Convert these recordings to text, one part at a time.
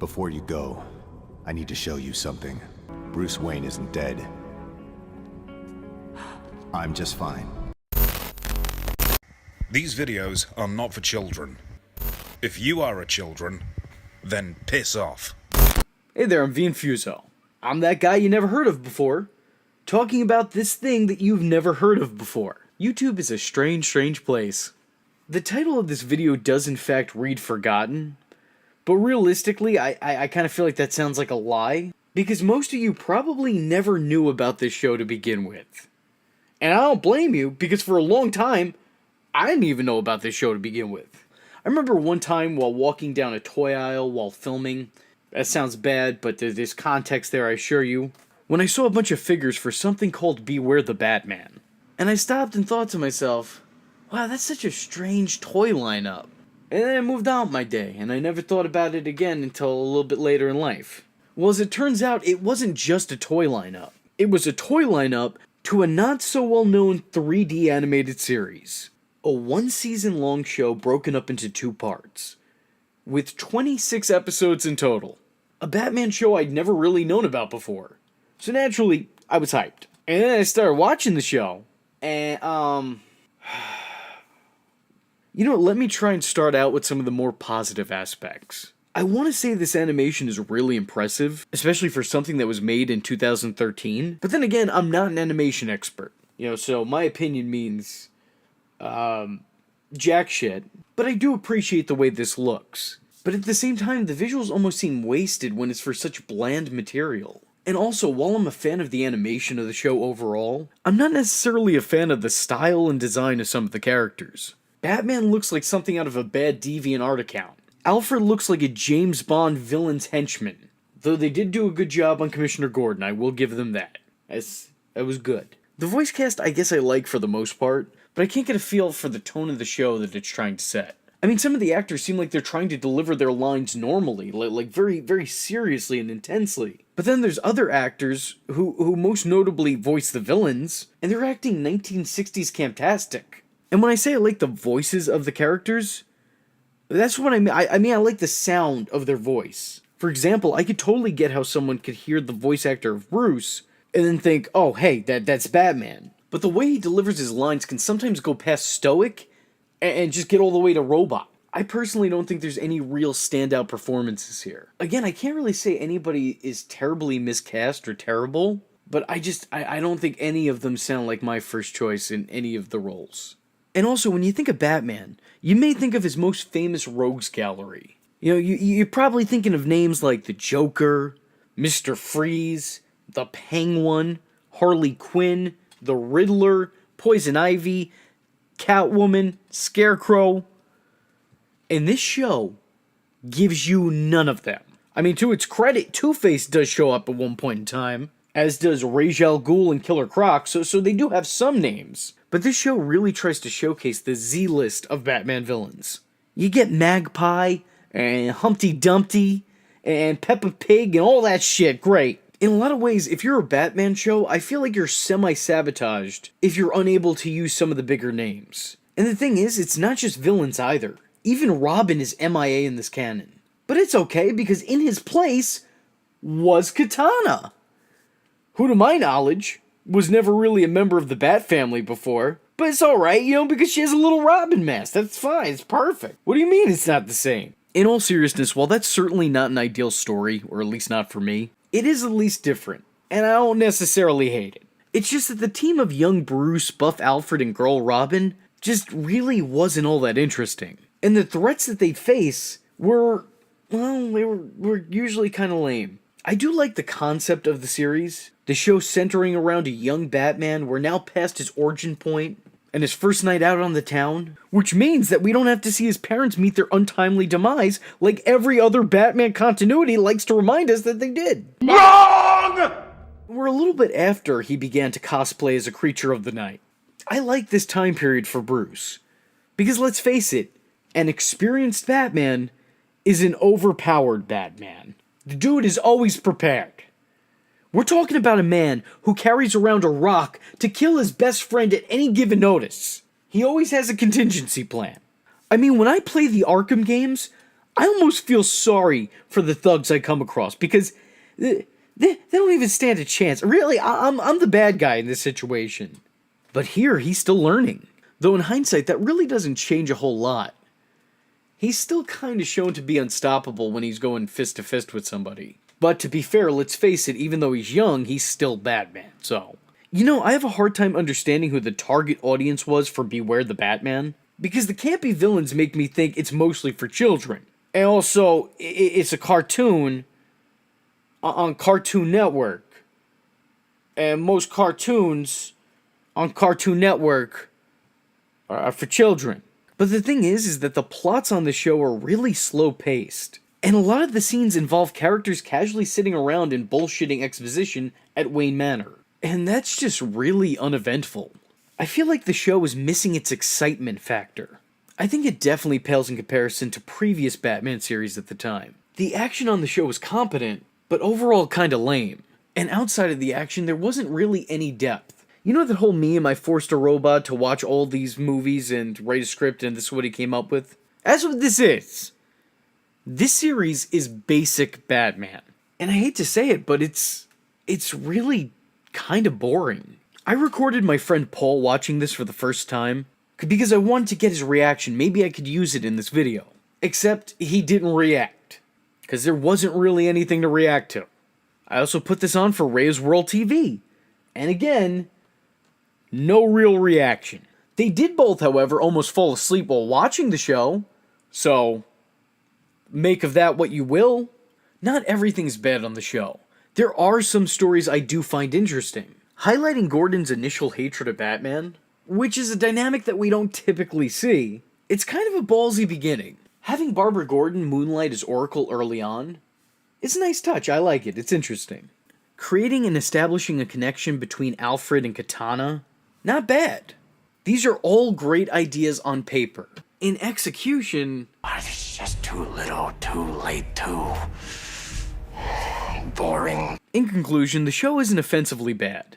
Before you go, I need to show you something. Bruce Wayne isn't dead. I'm just fine. These videos are not for children. If you are a children, then piss off. Hey there, I'm Infuso. I'm that guy you never heard of before, talking about this thing that you've never heard of before. YouTube is a strange, strange place. The title of this video does in fact read Forgotten, but realistically, I kind of feel like that sounds like a lie, because most of you probably never knew about this show to begin with. And I don't blame you, because for a long time, I didn't even know about this show to begin with. I remember one time while walking down a toy aisle while filming, that sounds bad, but there's context there, I assure you, when I saw a bunch of figures for something called Beware the Batman. And I stopped and thought to myself, wow, that's such a strange toy lineup. And then I moved on with my day, and I never thought about it again until a little bit later in life. Well, as it turns out, it wasn't just a toy lineup. It was a toy lineup to a not-so-well-known 3D animated series. A one-season-long show broken up into 2 parts, with 26 episodes in total. A Batman show I'd never really known about before. So naturally, I was hyped. And then I started watching the show, and, you know, let me try and start out with some of the more positive aspects. I want to say this animation is really impressive, especially for something that was made in 2013. But then again, I'm not an animation expert. You know, so my opinion means, jack shit. But I do appreciate the way this looks. But at the same time, the visuals almost seem wasted when it's for such bland material. And also, while I'm a fan of the animation of the show overall, I'm not necessarily a fan of the style and design of some of the characters. Batman looks like something out of a bad DeviantArt account. Alfred looks like a James Bond villain's henchman. Though they did do a good job on Commissioner Gordon, I will give them that. That was good. The voice cast I guess I like for the most part, but I can't get a feel for the tone of the show that it's trying to set. I mean, some of the actors seem like they're trying to deliver their lines normally, like very, very seriously and intensely. But then there's other actors who most notably voice the villains, and they're acting 1960s camptastic. And when I say I like the voices of the characters, that's what I mean. I mean, I like the sound of their voice. For example, I could totally get how someone could hear the voice actor of Bruce and then think, oh, hey, that's Batman. But the way he delivers his lines can sometimes go past stoic and just get all the way to robot. I personally don't think there's any real standout performances here. Again, I can't really say anybody is terribly miscast or terrible, but I don't think any of them sound like my first choice in any of the roles. And also, when you think of Batman, you may think of his most famous rogues gallery. You know, you're probably thinking of names like the Joker, Mr. Freeze, the Penguin, Harley Quinn, the Riddler, Poison Ivy, Catwoman, Scarecrow. And this show gives you none of them. I mean, to its credit, Two-Face does show up at one point in time, as does Ra's al Ghul and Killer Croc, so they do have some names. But this show really tries to showcase the Z-list of Batman villains. You get Magpie, and Humpty Dumpty, and Peppa Pig, and all that shit, great. In a lot of ways, if you're a Batman show, I feel like you're semi-sabotaged if you're unable to use some of the bigger names. And the thing is, it's not just villains either. Even Robin is MIA in this canon. But it's okay, because in his place was Katana, who to my knowledge was never really a member of the Bat family before. But it's alright, you know, because she has a little Robin mask. That's fine, it's perfect. What do you mean it's not the same? In all seriousness, while that's certainly not an ideal story, or at least not for me, it is at least different, and I don't necessarily hate it. It's just that the team of young Bruce, buff Alfred, and girl Robin just really wasn't all that interesting. And the threats that they'd face were, well, they were usually kind of lame. I do like the concept of the series. The show centering around a young Batman, we're now past his origin point, and his first night out on the town, which means that we don't have to see his parents meet their untimely demise like every other Batman continuity likes to remind us that they did. Wrong! We're a little bit after he began to cosplay as a creature of the night. I like this time period for Bruce, because let's face it, an experienced Batman is an overpowered Batman. The dude is always prepared. We're talking about a man who carries around a rock to kill his best friend at any given notice. He always has a contingency plan. I mean, when I play the Arkham games, I almost feel sorry for the thugs I come across because they don't even stand a chance. Really, I'm the bad guy in this situation. But here, he's still learning. Though in hindsight, that really doesn't change a whole lot. He's still kind of shown to be unstoppable when he's going fist to fist with somebody. But to be fair, let's face it, even though he's young, he's still Batman, so... You know, I have a hard time understanding who the target audience was for Beware the Batman, because the campy villains make me think it's mostly for children. And also, it's a cartoon on Cartoon Network. And most cartoons on Cartoon Network are for children. But the thing is that the plots on the show are really slow-paced. And a lot of the scenes involve characters casually sitting around and bullshitting exposition at Wayne Manor. And that's just really uneventful. I feel like the show is missing its excitement factor. I think it definitely pales in comparison to previous Batman series at the time. The action on the show was competent, but overall kinda lame. And outside of the action, there wasn't really any depth. You know that whole meme, I forced a robot to watch all these movies and write a script and this is what he came up with? That's what this is. This series is basic Batman. And I hate to say it, but it's really kind of boring. I recorded my friend Paul watching this for the first time, because I wanted to get his reaction. Maybe I could use it in this video. Except he didn't react, because there wasn't really anything to react to. I also put this on for Ray's World TV, and again, no real reaction. They did both, however, almost fall asleep while watching the show, so make of that what you will. Not everything's bad on the show. There are some stories I do find interesting, highlighting Gordon's initial hatred of Batman, which is a dynamic that we don't typically see. It's kind of a ballsy beginning. Having Barbara Gordon moonlight as Oracle early on, it's a nice touch, I like it, it's interesting. Creating and establishing a connection between Alfred and Katana, not bad. These are all great ideas on paper. In execution... It's just too little, too late, too... boring. In conclusion, the show isn't offensively bad.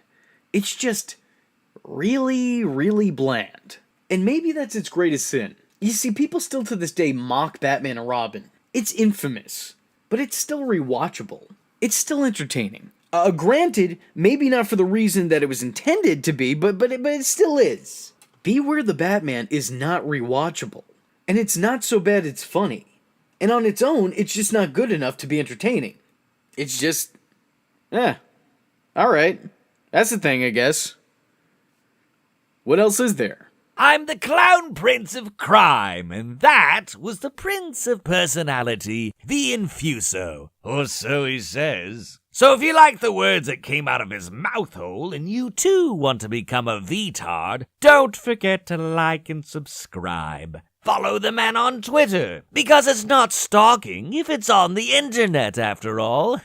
It's just really, really bland. And maybe that's its greatest sin. You see, people still to this day mock Batman and Robin. It's infamous, but it's still rewatchable. It's still entertaining. Granted, maybe not for the reason that it was intended to be, but it still is. Beware the Batman is not rewatchable. And it's not so bad it's funny. And on its own, it's just not good enough to be entertaining. It's just... alright. That's the thing, I guess. What else is there? I'm the Clown Prince of Crime, and that was the Prince of Personality, the Infuso. Or so he says. So if you like the words that came out of his mouth hole, and you too want to become a VTard, don't forget to like and subscribe. Follow the man on Twitter, because it's not stalking if it's on the internet after all.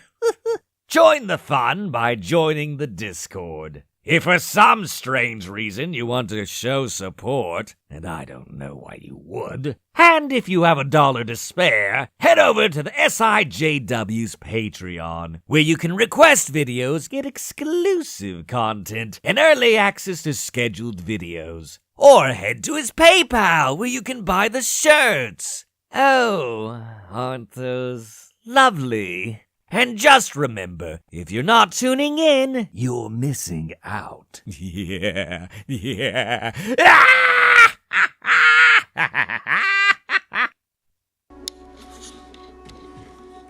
Join the fun by joining the Discord. If for some strange reason you want to show support, and I don't know why you would, and if you have $1 to spare, head over to the SIJW's Patreon, where you can request videos, get exclusive content, and early access to scheduled videos. Or head to his PayPal, where you can buy the shirts. Oh, aren't those lovely? And just remember, if you're not tuning in, you're missing out. Yeah.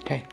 Hey.